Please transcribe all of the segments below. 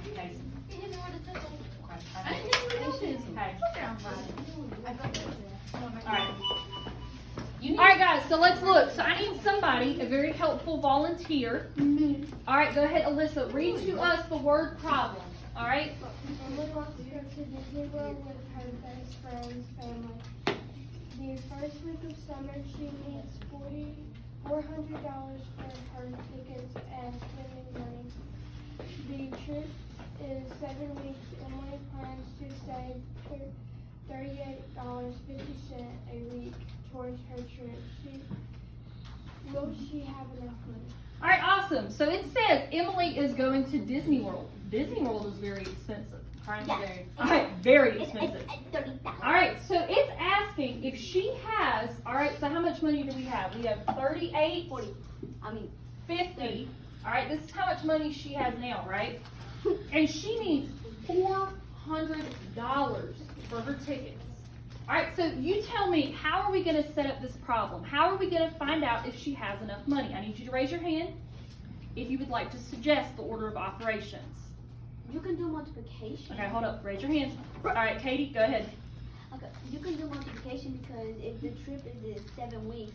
Okay. I didn't even notice. Okay. Alright. Alright guys, so let's look. So I need somebody, a very helpful volunteer. Alright, go ahead, Alyssa. Read to us the word problem. Alright? Emily wants to go to Disney World with her best friend's family. The first week of summer, she needs $400 for her tickets and spending money. The trip is 7 weeks. Emily plans to save $38.50 a week towards her trip. Will she have enough money? Alright, awesome. So it says Emily is going to Disney World. Disney World is very expensive. Alright, very expensive. Alright, so it's asking if she has, alright, so how much money do we have? We have 38, 50. Alright, this is how much money she has now, right? And she needs $400 for her tickets. Alright, so you tell me, how are we going to set up this problem? How are we going to find out if she has enough money? I need you to raise your hand if you would like to suggest the order of operations. You can do multiplication. Okay, hold up. Raise your hands. Alright, Katie, go ahead. Okay, you can do multiplication because if the trip is 7 weeks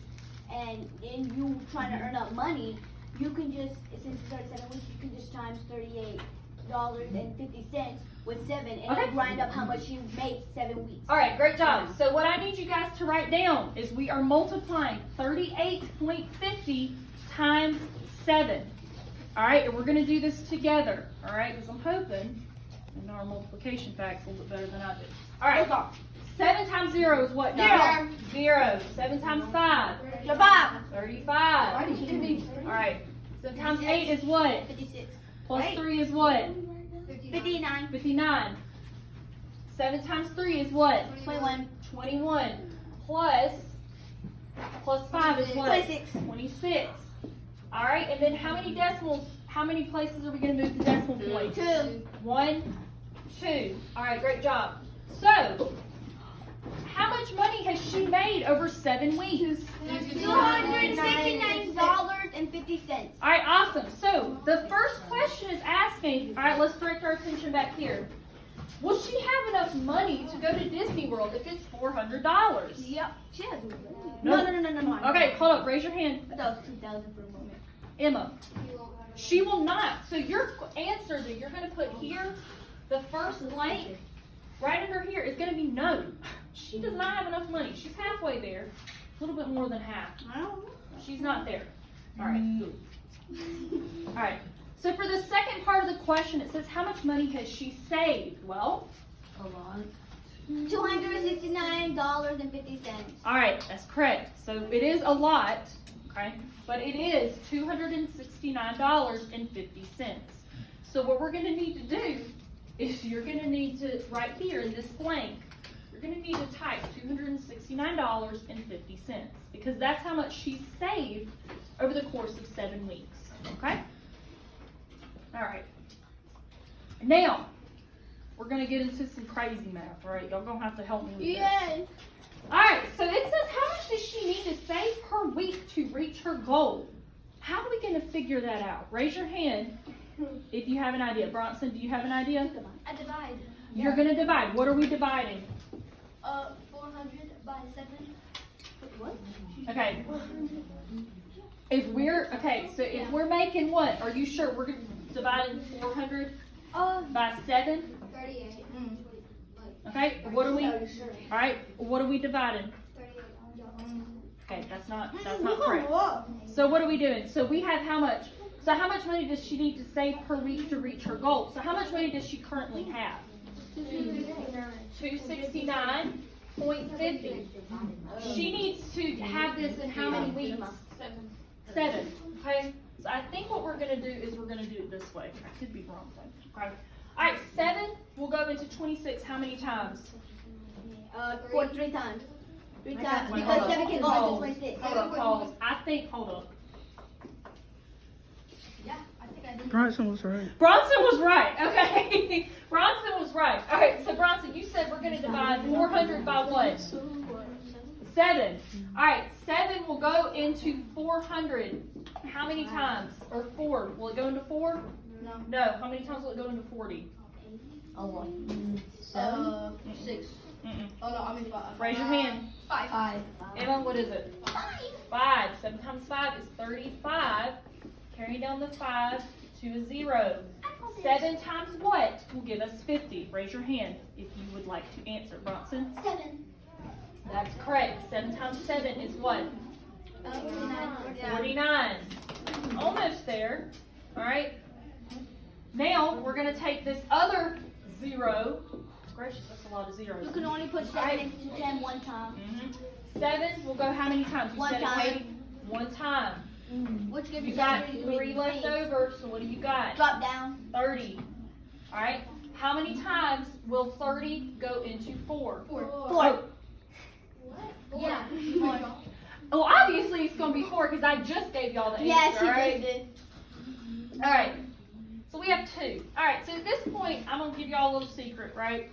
and then you trying to earn up money, you can just, since it's 37 weeks, you can just times $38.50 with 7 and Okay. then grind up how much you made 7 weeks. Alright, great job. So what I need you guys to write down is we are multiplying 38.50 times 7. Alright, and we're going to do this together. Alright, because I'm hoping you know our multiplication facts a little bit better than I do. Alright, 7 times 0 is what? Zero. 0. 7 times 5. 35. Alright, 7 times 8 is what? 56. Plus 3 is what? 59. 59. 7 times 3 is what? 21. 21. Plus 5 is what? 26. 26. Alright, and then how many decimals, how many places are we going to move the decimal point? 2. 1, 2. Alright, great job. So, how much money has she made over 7 weeks? $269.50. Alright, awesome. So, the first question is asking, alright, let's direct our attention back here. Will she have enough money to go to Disney World if it's $400? Yep. She has No. No. Okay, hold up, raise your hand. I thought it was 2,000 for a moment. Emma. She will not. So your answer that you're going to put here, the first blank, right under here, is going to be no. She does not have enough money. She's halfway there. A little bit more than half. She's not there. All right. All right. So for the second part of the question, it says how much money has she saved? Well, A lot. $269.50. all right, that's correct. So it is a lot, okay? But it is $269.50. So what we're going to need to do is you're going to need to, right here in this blank, you're going to need to type $269.50 because that's how much she saved over the course of 7 weeks, okay? All right. Now, we're going to get into some crazy math, all right? Y'all going to have to help me with this. Yay! All right, so it says how much does she need to save per week to reach her goal? How are we going to figure that out? Raise your hand if you have an idea. Bronson, do you have an idea? I divide. You're going to divide. What are we dividing? 400 by 7. What? Okay. If we're making what? Are you sure we're dividing 400 by 7? 38. Okay. What are we? All right. What are we dividing? Okay, that's not correct. So what are we doing? So we have how much? So how much money does she need to save per week to reach her goal? So how much money does she currently have? $269.50. She needs to have this in how many weeks? 7. Okay. So I think what we're going to do is we're going to do it this way. I could be wrong. Okay. All right. 7 will go into 26. How many times? 3 times. 3 Okay, times. wait, Because hold 7 on. can go into 26. Hold up, pause. Hold up. Bronson was right. Bronson was right. Okay. Bronson was right. All right. So Bronson, you said we're going to divide 400 by what? 7. All right. 7 will go into 400. how many times? Or 4? Will it go into 4? No. No. How many times will it go into 40? Oh, what? 6. Mm-mm. Oh no, I mean 5. Raise your hand. 5. Emma, what is it? 5. 7 times 5 is 35. Carry down the 5 to a 0. 7 times what will give us 50? Raise your hand if you would like to answer. Bronson? 7. That's correct. 7 times 7 is what? 49. Almost there. Alright. Now we're going to take this other 0. Gracious, that's a lot of zeros. You can only put 7 into 10 one time. 7 will go how many times? You One said it, time. Katie? 1 time. Which gives You you got 3 3 left over, so what do you got? Drop down. 30. Alright. How many times will 30 go into 4? 4. Oh, Yeah. oh, obviously it's going to be 4 because I just gave y'all the answer, Yeah, she alright? did. Alright. So we have 2. Alright, so at this point, I'm going to give y'all a little secret, right?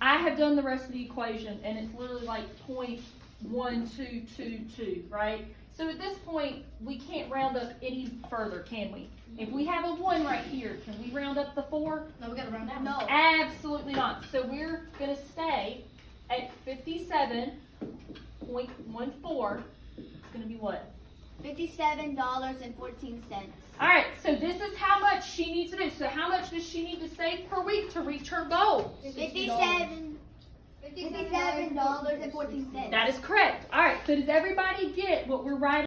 I have done the rest of the equation, and it's literally like 0.1222, right? So at this point, we can't round up any further, can we? If we have a 1 right here, can we round up the 4? No, we gotta round down. No. Absolutely not. So we're going to stay at 57.14. It's going to be what? $57.14. All right, so this is how much she needs to do. So how much does she need to save per week to reach her goal? $57.14. That is correct. All right, so does everybody get what we're writing?